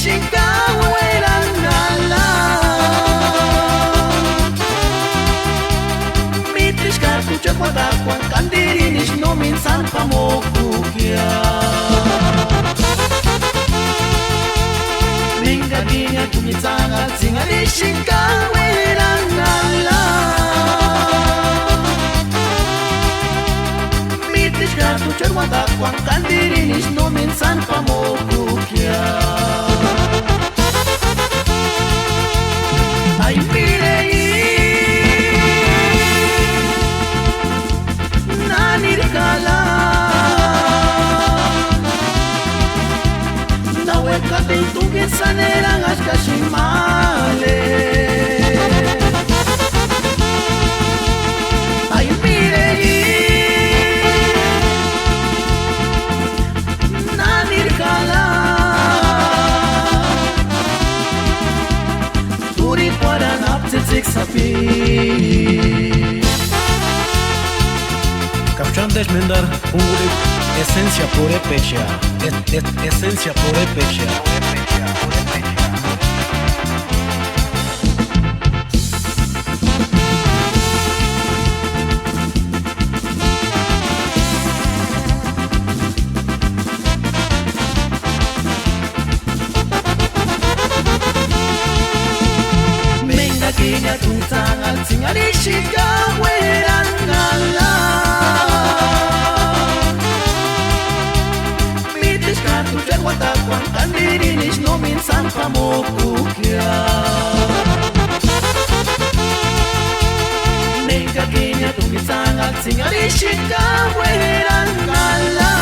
shikawelangala mitishkar kuchakwada kwan kandirinish no minsan pamokukia minga ginya kumitsanga tsingali shikawelangala mitishkar kuchakwada kwan kandirinish no minsan pamokukia ay mirei nanirkala naweka tentuke sanera ngashkashimale ay mirei nanirkala turi para naptetsik sapi Capcian Deshmendar, unguri esenția purepecea, esenția purepecea. Menga kinya tuntangal singari shikawelangala Watakwan kandirinish no minsan pamokukia Menga ginya tumitsangal singari shikawelangala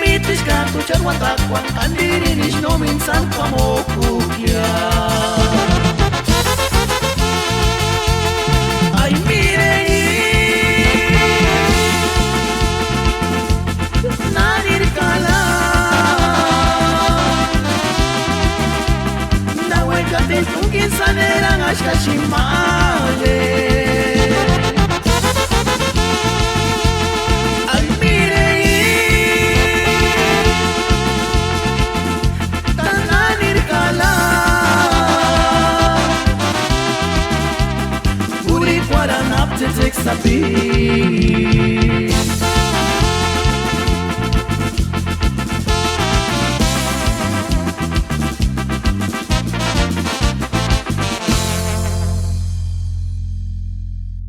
mitishkan tuchar watakwan kandirinish no minsan pamokukia ay mirei Tentuke sanera ngashkashimale ay mirei tananirkala uri para naptetek sapi